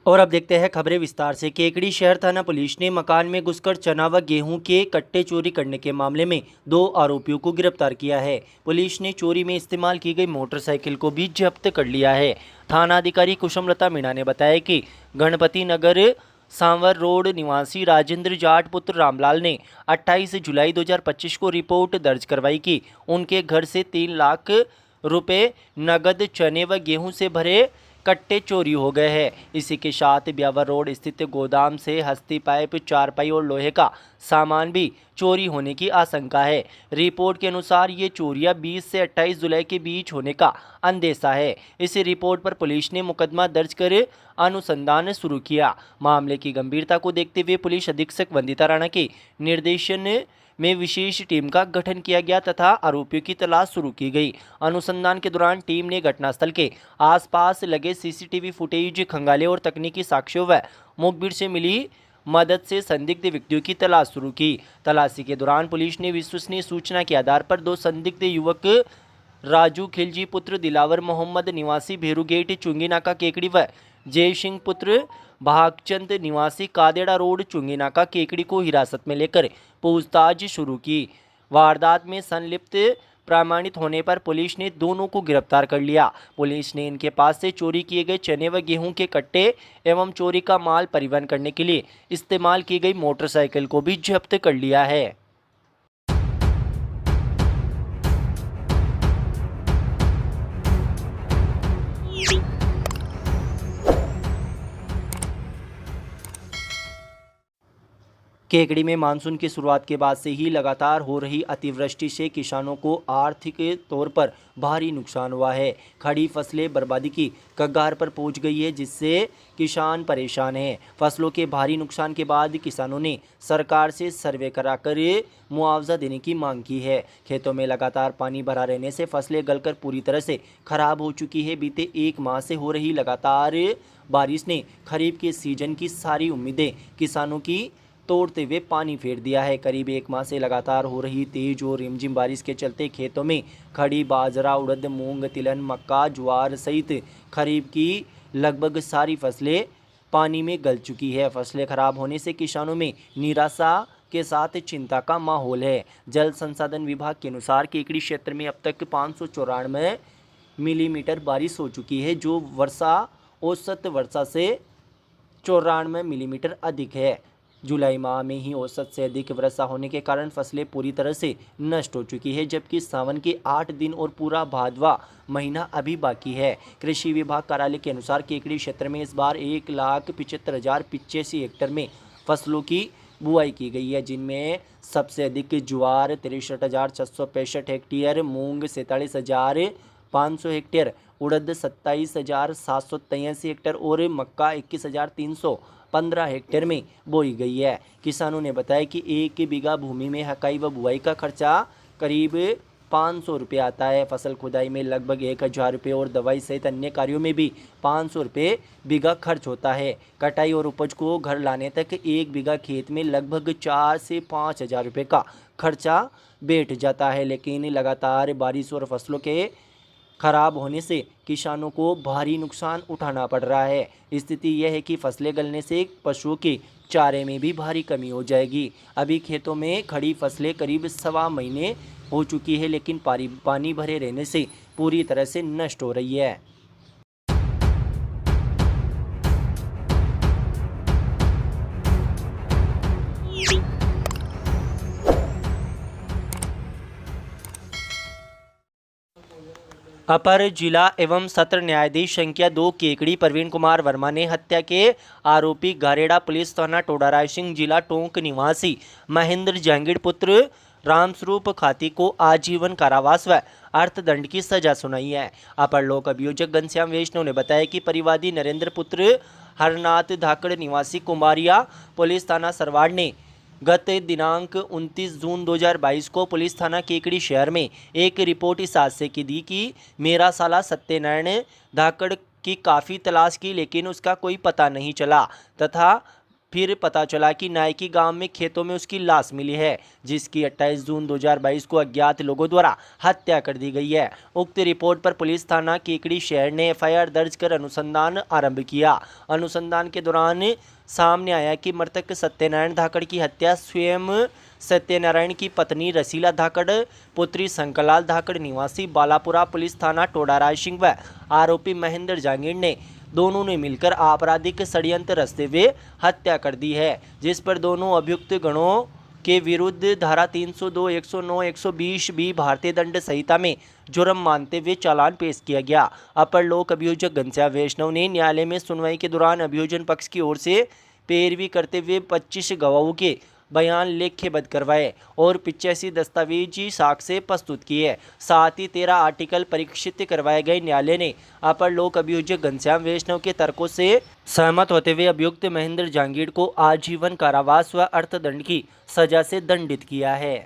और अब देखते हैं खबरें विस्तार से। केकड़ी शहर थाना पुलिस ने मकान में घुसकर चना व गेहूं के कट्टे चोरी करने के मामले में 2 आरोपियों को गिरफ्तार किया है। पुलिस ने चोरी में इस्तेमाल की गई मोटरसाइकिल को भी जब्त कर लिया है। थाना अधिकारी कुसुमलता मीणा ने बताया कि गणपति नगर सांवर रोड निवासी राजेंद्र जाट पुत्र रामलाल ने 28 जुलाई 2025 को रिपोर्ट दर्ज करवाई कि उनके घर से 3 लाख रुपए नगद चने व गेहूं से भरे कट्टे चोरी हो गए हैं। इसी के साथ ब्यावर रोड स्थित गोदाम से हस्ती पाइप, चारपाई और लोहे का सामान भी चोरी होने की आशंका है। रिपोर्ट के अनुसार ये चोरियां 20 से 28 जुलाई के बीच होने का अंदेशा है। इस रिपोर्ट पर पुलिस ने मुकदमा दर्ज कर अनुसंधान शुरू किया। मामले की गंभीरता को देखते हुए पुलिस अधीक्षक वंदिता राणा के निर्देशन में विशेष टीम का गठन किया गया तथा आरोपियों की तलाश शुरू की गई। अनुसंधान के दौरान टीम ने घटनास्थल के आसपास लगे सीसीटीवी फुटेज खंगाले और तकनीकी साक्ष्यों व मुखबिर से मिली मदद से संदिग्ध व्यक्तियों की तलाश शुरू की। तलाशी के दौरान पुलिस ने विश्वसनीय सूचना के आधार पर 2 संदिग्ध युवक राजू खिलजी पुत्र दिलावर मोहम्मद निवासी भेरू गेट चुंगी नाका केकड़ी व जय सिंह पुत्र भागचंद निवासी कादेड़ा रोड चुंगी नाका केकड़ी को हिरासत में लेकर पूछताछ शुरू की। वारदात में संलिप्त प्रमाणित होने पर पुलिस ने दोनों को गिरफ्तार कर लिया। पुलिस ने इनके पास से चोरी किए गए चने व गेहूं के कट्टे एवं चोरी का माल परिवहन करने के लिए इस्तेमाल की गई मोटरसाइकिल को भी जब्त कर लिया है। केकड़ी में मानसून की शुरुआत के बाद से ही लगातार हो रही अतिवृष्टि से किसानों को आर्थिक तौर पर भारी नुकसान हुआ है। खड़ी फसलें बर्बादी की कगार पर पहुंच गई है, जिससे किसान परेशान हैं। फसलों के भारी नुकसान के बाद किसानों ने सरकार से सर्वे कराकर मुआवजा देने की मांग की है। खेतों में लगातार पानी भरा रहने से फसलें गलकर पूरी तरह से खराब हो चुकी है। बीते 1 माह से हो रही लगातार बारिश ने खरीफ के सीजन की सारी उम्मीदें किसानों की तोड़ते हुए पानी फेर दिया है। करीब 1 माह से लगातार हो रही तेज और रिमझिम बारिश के चलते खेतों में खड़ी बाजरा, उड़द, मूंग, तिलहन, मक्का, ज्वार सहित खरीफ की लगभग सारी फसलें पानी में गल चुकी है। फसलें खराब होने से किसानों में निराशा के साथ चिंता का माहौल है। जल संसाधन विभाग के अनुसार केकड़ी क्षेत्र में अब तक 594 मिलीमीटर बारिश हो चुकी है, जो औसत वर्षा से 94 मिलीमीटर अधिक है। जुलाई माह में ही औसत से अधिक वर्षा होने के कारण फसलें पूरी तरह से नष्ट हो चुकी है, जबकि सावन के 8 दिन और पूरा भादवा महीना अभी बाकी है। कृषि विभाग कार्यालय के अनुसार केकड़ी क्षेत्र में इस बार 1,75,085 हेक्टेयर में फसलों की बुआई की गई है, जिनमें सबसे अधिक ज्वार 63,665 हेक्टेयर, मूंग 47,500 हेक्टेयर, उड़द 27,783 हेक्टेयर और मक्का 21,315 हेक्टेयर में बोई गई है। किसानों ने बताया कि 1 बीघा भूमि में हकाई व बुआई का खर्चा करीब 500 रुपये आता है। फसल खुदाई में लगभग 1,000 रुपये और दवाई सहित अन्य कार्यों में भी 500 रुपये बीघा खर्च होता है। कटाई और उपज को घर लाने तक 1 बीघा खेत में लगभग 4 से 5,000 रुपये का खर्चा बैठ जाता है। लेकिन लगातार बारिश और फसलों के खराब होने से किसानों को भारी नुकसान उठाना पड़ रहा है। स्थिति यह है कि फसलें गलने से पशुओं के चारे में भी भारी कमी हो जाएगी। अभी खेतों में खड़ी फसलें करीब 1.25 महीने हो चुकी है, लेकिन पानी भरे रहने से पूरी तरह से नष्ट हो रही है। अपर जिला एवं सत्र न्यायाधीश संख्या 2 केकड़ी प्रवीण कुमार वर्मा ने हत्या के आरोपी गारेड़ा पुलिस थाना टोडाराय सिंह जिला टोंक निवासी महेंद्र जहांगीर पुत्र रामस्वरूप खाती को आजीवन कारावास व अर्थदंड की सजा सुनाई है। अपर लोक अभियोजक घनश्याम वैष्णव ने बताया कि परिवादी नरेंद्र पुत्र हरनाथ धाकड़ निवासी कुमारिया पुलिस थाना सरवाड़ ने गत दिनांक 29 जून 2022 को पुलिस थाना केकड़ी शहर में एक रिपोर्ट इस हादसे की दी कि मेरा साला सत्यनारायण धाकड़ की काफ़ी तलाश की, लेकिन उसका कोई पता नहीं चला तथा फिर पता चला कि नायकी गांव में खेतों में उसकी लाश मिली है, जिसकी 28 जून 2022 को अज्ञात लोगों द्वारा हत्या कर दी गई है। उक्त रिपोर्ट पर पुलिस थाना केकड़ी शहर ने एफआईआर दर्ज कर अनुसंधान आरंभ किया। अनुसंधान के दौरान सामने आया कि मृतक सत्यनारायण धाकड़ की हत्या स्वयं सत्यनारायण की पत्नी रसीला धाकड़, पुत्री शंकरलाल धाकड़ निवासी बालापुरा पुलिस थाना टोडा राय सिंह व आरोपी महेंद्र जांगीर ने दोनों ने मिलकर आपराधिक षड्यंत्र रचते हुए हत्या कर दी है, जिस पर दोनों अभियुक्त गणों के विरुद्ध धारा 302, 109, 120 बी भारतीय दंड संहिता में जुर्म मानते हुए चालान पेश किया गया। अपर लोक अभियोजक घनश्याम वैष्णव ने न्यायालय में सुनवाई के दौरान अभियोजन पक्ष की ओर से पैरवी करते हुए 25 गवाहों के बयान लेख्यबद्ध करवाए और 85 दस्तावेजी साक्ष्य प्रस्तुत किए। साथ ही 13 आर्टिकल परीक्षित करवाए गए। न्यायालय ने अपर लोक अभियोजक घनश्याम वैष्णव के तर्कों से सहमत होते हुए अभियुक्त महेंद्र जांगीर को आजीवन कारावास व अर्थदंड की सजा से दंडित किया है।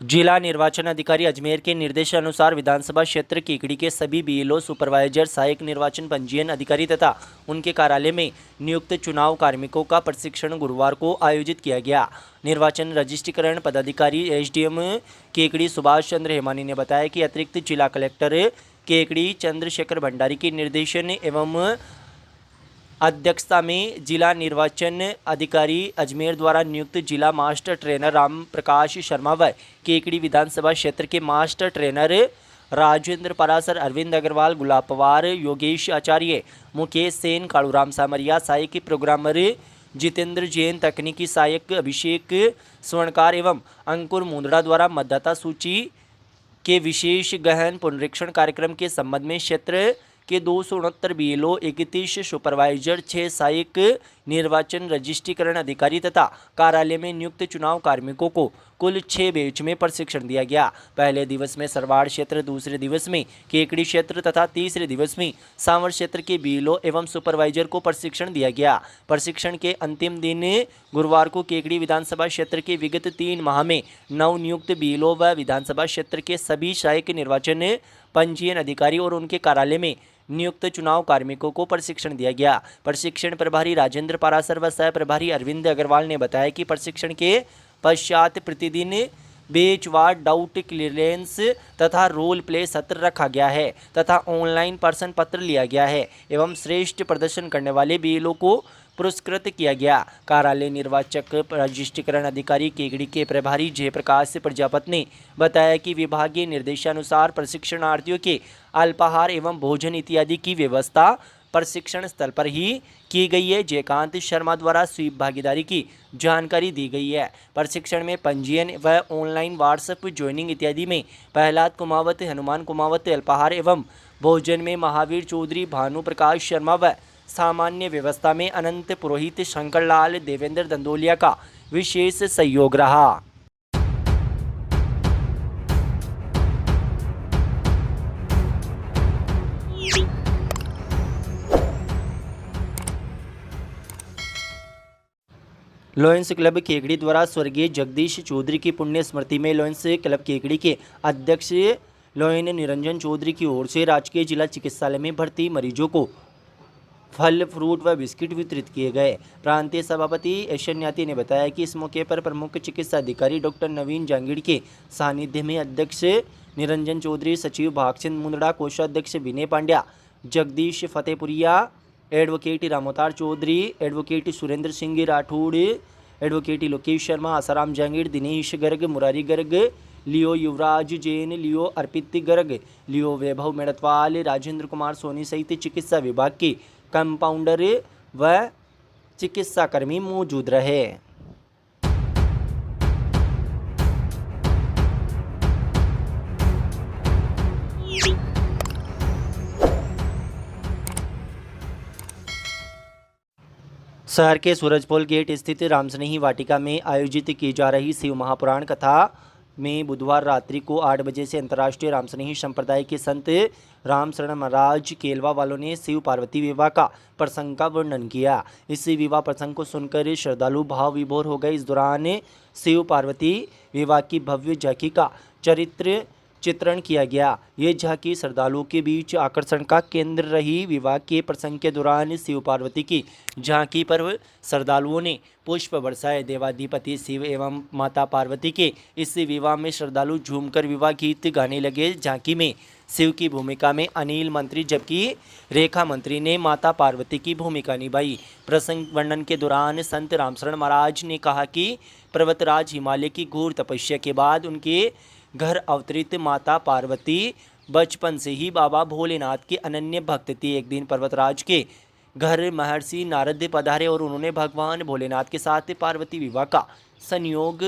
जिला निर्वाचन अधिकारी अजमेर के निर्देशानुसार विधानसभा क्षेत्र केकड़ी के सभी बीएलओ, सुपरवाइजर, सहायक निर्वाचन पंजीयन अधिकारी तथा उनके कार्यालय में नियुक्त चुनाव कार्मिकों का प्रशिक्षण गुरुवार को आयोजित किया गया। निर्वाचन रजिस्ट्रीकरण पदाधिकारी एसडीएम केकड़ी सुभाष चंद्र हेमानी ने बताया कि अतिरिक्त जिला कलेक्टर केकड़ी चंद्रशेखर भंडारी के निर्देशन एवं अध्यक्षता में जिला निर्वाचन अधिकारी अजमेर द्वारा नियुक्त जिला मास्टर ट्रेनर राम प्रकाश शर्मा व केकड़ी विधानसभा क्षेत्र के मास्टर ट्रेनर राजेंद्र परासर, अरविंद अग्रवाल, गुलाब पवार, योगेश आचार्य, मुकेश सेन, कालूराम सामरिया, सहायक प्रोग्रामर जितेंद्र जैन, तकनीकी सहायक अभिषेक स्वर्णकार एवं अंकुर मुंदड़ा द्वारा मतदाता सूची के विशेष गहन पुनरीक्षण कार्यक्रम के संबंध में क्षेत्र के 269 बीएलओ, 31 सुपरवाइजर, 6 सहायक निर्वाचन रजिस्ट्रीकरण अधिकारी तथा कार्यालय में नियुक्त चुनाव कार्मिकों को कुल 6 बैच में प्रशिक्षण दिया गया। पहले दिवस में सरवाड़ क्षेत्र, दूसरे दिवस में केकड़ी क्षेत्र तथा तीसरे दिवस में सांवर क्षेत्र के बीएलओ एवं सुपरवाइजर को प्रशिक्षण दिया गया। प्रशिक्षण के अंतिम दिन गुरुवार को केकड़ी विधानसभा क्षेत्र के विगत 3 माह में नवनियुक्त बीएलओ व विधानसभा क्षेत्र के सभी सहायक निर्वाचन पंजीयन अधिकारी और उनके कार्यालय में नियुक्त चुनाव कार्मिकों को प्रशिक्षण दिया गया। प्रशिक्षण प्रभारी राजेंद्र पारासर व सह प्रभारी अरविंद अग्रवाल ने बताया कि प्रशिक्षण के पश्चात प्रतिदिन बेचवार डाउट क्लियरेंस तथा रोल प्ले सत्र रखा गया है तथा ऑनलाइन प्रश्न पत्र लिया गया है एवं श्रेष्ठ प्रदर्शन करने वाले बीएलओ को पुरस्कृत किया गया। कार्यालय निर्वाचक रजिस्ट्रीकरण अधिकारी केकड़ी के प्रभारी जयप्रकाश प्रजापति ने बताया कि विभागीय निर्देशानुसार प्रशिक्षणार्थियों के अल्पाहार एवं भोजन इत्यादि की व्यवस्था प्रशिक्षण स्थल पर ही की गई है। जयकांत शर्मा द्वारा स्वीप भागीदारी की जानकारी दी गई है। प्रशिक्षण में पंजीयन व ऑनलाइन व्हाट्सएप ज्वाइनिंग इत्यादि में प्रहलाद कुमावत, हनुमान कुमावत, अल्पाहार एवं भोजन में महावीर चौधरी, भानु प्रकाश शर्मा व सामान्य व्यवस्था में अनंत पुरोहित, शंकरलाल, देवेंद्र दंदोलिया का विशेष सहयोग रहा। लॉयंस क्लब केकड़ी द्वारा स्वर्गीय जगदीश चौधरी की पुण्य स्मृति में लॉयंस क्लब केकड़ी के अध्यक्ष लॉयन निरंजन चौधरी की ओर से राजकीय जिला चिकित्सालय में भर्ती मरीजों को फल, फ्रूट व बिस्किट वितरित किए गए। प्रांतीय सभापति ऐश्वर्याती ने बताया कि इस मौके पर प्रमुख चिकित्सा अधिकारी डॉक्टर नवीन जांगीड़ के सानिध्य में अध्यक्ष निरंजन चौधरी, सचिव भागचंद मुंदड़ा, कोषाध्यक्ष Vinay Pandya, Jagdish Fatehpuriya, advocate Ramotar Chaudhary, advocate Surendra Singh Rathore, advocate Lokesh Sharma, Asaram Jangid, Dinesh Garg, Murari Garg, Leo Yuvraj Jain, Leo Arpit Garg, Leo Vaibhav Medatwal, Rajendra Kumar Soni सहित चिकित्सा विभाग के कंपाउंडर व चिकित्साकर्मी मौजूद रहे। शहर के सूरजपोल गेट स्थित रामस्नेही वाटिका में आयोजित की जा रही शिव महापुराण कथा में बुधवार रात्रि को 8 बजे से अंतर्राष्ट्रीय रामस्नेही संप्रदाय के संत रामशरण महाराज केलवा वालों ने शिव पार्वती विवाह का प्रसंग का वर्णन किया। इस विवाह प्रसंग को सुनकर श्रद्धालु भाव विभोर हो गए। इस दौरान शिव पार्वती विवाह की भव्य झांकी का चित्रण किया गया। ये झांकी श्रद्धालुओं के बीच आकर्षण का केंद्र रही। विवाह के प्रसंग के दौरान शिव पार्वती की झांकी पर श्रद्धालुओं ने पुष्प बरसाए। देवाधिपति शिव एवं माता पार्वती के इस विवाह में श्रद्धालु झूमकर विवाह गीत गाने लगे। झांकी में शिव की भूमिका में अनिल मंत्री जबकि रेखा मंत्री ने माता पार्वती की भूमिका निभाई। प्रसंग वर्णन के दौरान संत रामशरण महाराज ने कहा कि पर्वतराज हिमालय की घोर तपस्या के बाद उनके घर अवतरित माता पार्वती बचपन से ही बाबा भोलेनाथ के अनन्य भक्त थी। एक दिन पर्वतराज के घर महर्षि नारद पधारे और उन्होंने भगवान भोलेनाथ के साथ पार्वती विवाह का संयोग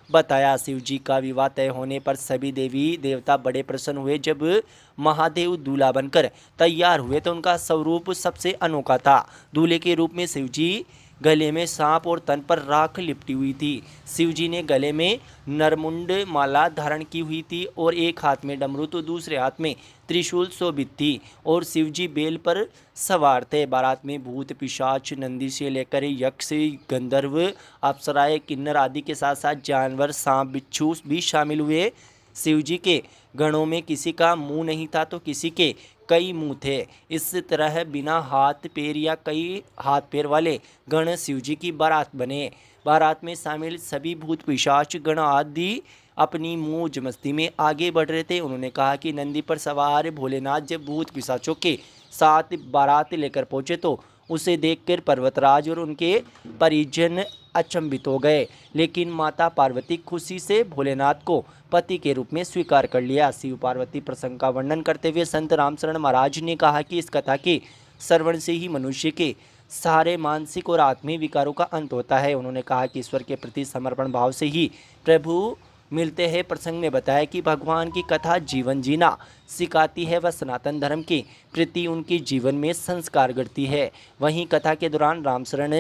बताया। शिव जी का विवाह तय होने पर सभी देवी देवता बड़े प्रसन्न हुए। जब महादेव दूल्हा बनकर तैयार हुए तो उनका स्वरूप सबसे अनोखा था। दूल्हे के रूप में शिव जी गले में सांप और तन पर राख लिपटी हुई थी। शिव जी ने गले में नरमुंड माला धारण की हुई थी और एक हाथ में डमरू तो दूसरे हाथ में त्रिशूल शोभित थी और शिव जी बेल पर सवार थे। बारात में भूत पिशाच नंदी से लेकर यक्ष गंधर्व अप्सराएं किन्नर आदि के साथ साथ जानवर सांप बिच्छू भी शामिल हुए। शिव जी के गणों में किसी का मुंह नहीं था तो किसी के कई मुंह थे। इस तरह बिना हाथ पैर या कई हाथ पैर वाले गण शिव जी की बारात बने। बारात में शामिल सभी भूत पिशाच गण आदि अपनी मौज मस्ती में आगे बढ़ रहे थे। उन्होंने कहा कि नंदी पर सवार भोलेनाथ जब भूत पिशाचों के साथ बारात लेकर पहुंचे तो उसे देखकर पर्वतराज और उनके परिजन अचंभित हो गए, लेकिन माता पार्वती खुशी से भोलेनाथ को पति के रूप में स्वीकार कर लिया। शिव पार्वती प्रसंग का वर्णन करते हुए संत रामशरण महाराज ने कहा कि इस कथा के श्रवण से ही मनुष्य के सारे मानसिक और आत्मिक विकारों का अंत होता है। उन्होंने कहा कि ईश्वर के प्रति समर्पण भाव से ही प्रभु मिलते हैं। प्रसंग में बताया कि भगवान की कथा जीवन जीना सिखाती है व सनातन धर्म के प्रति उनके जीवन में संस्कार गढ़ती है। वहीं कथा के दौरान रामशरण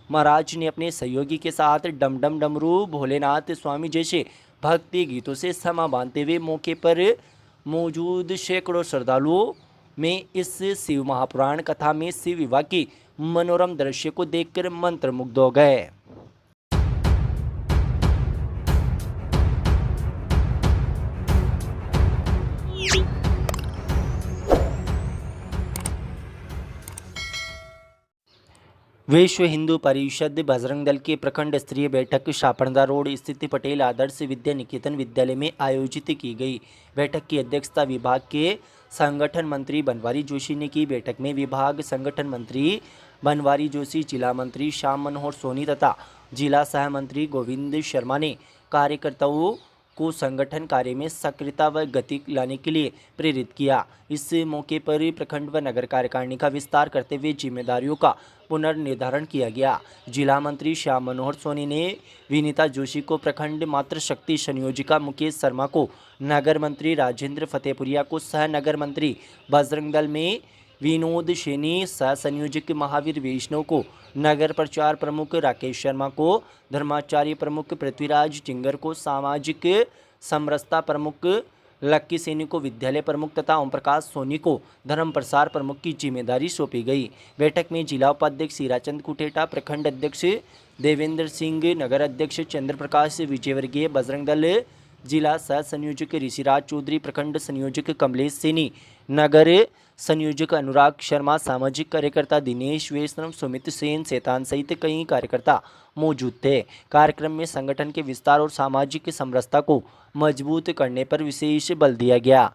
महाराज ने अपने सहयोगी के साथ डम डम डमरू भोलेनाथ स्वामी जैसे भक्ति गीतों से समा बांधते हुए मौके पर मौजूद सैकड़ों श्रद्धालुओं में इस शिव महापुराण कथा में शिव विवाह की मनोरम दृश्य को देखकर मंत्रमुग्ध हो गए। विश्व हिंदू परिषद बजरंग दल के प्रखंड स्तरीय बैठक शापणदा रोड स्थित पटेल आदर्श विद्या निकेतन विद्यालय में आयोजित की गई। बैठक की अध्यक्षता विभाग के संगठन मंत्री बनवारी जोशी ने की। बैठक में विभाग संगठन मंत्री बनवारी जोशी, जिला मंत्री श्याम मनोहर सोनी तथा जिला सह मंत्री गोविंद शर्मा ने कार्यकर्ताओं को संगठन कार्य में सक्रियता व गति लाने के लिए प्रेरित किया। इस मौके पर प्रखंड व नगर कार्यकारिणी का विस्तार करते हुए जिम्मेदारियों का पुनर्निर्धारण किया गया। जिला मंत्री श्याम मनोहर सोनी ने विनीता जोशी को प्रखंड मातृशक्ति संयोजिका मुकेश शर्मा को, नगर मंत्री राजेंद्र फतेहपुरिया को, सह नगर मंत्री बजरंग दल में विनोद सैनी, सह संयोजक महावीर वैष्णव को, नगर प्रचार प्रमुख राकेश शर्मा को, धर्माचार्य प्रमुख पृथ्वीराज टिंगर को, सामाजिक समरसता प्रमुख लक्की सैनी को, विद्यालय प्रमुख तथा ओम प्रकाश सोनी को धर्म प्रसार प्रमुख की जिम्मेदारी सौंपी गई। बैठक में जिला उपाध्यक्ष हीराचंद कुटेटा, प्रखंड अध्यक्ष देवेंद्र सिंह, नगर अध्यक्ष चंद्र प्रकाश विजयवर्गीय, बजरंग दल जिला सह संयोजक ऋषिराज चौधरी, प्रखंड संयोजक कमलेश सैनी, नगर संयोजक अनुराग शर्मा, सामाजिक कार्यकर्ता दिनेश वैष्णव, सुमित सेन, शैतान सहित कई कार्यकर्ता मौजूद थे। कार्यक्रम में संगठन के विस्तार और सामाजिक समरसता को मजबूत करने पर विशेष बल दिया गया।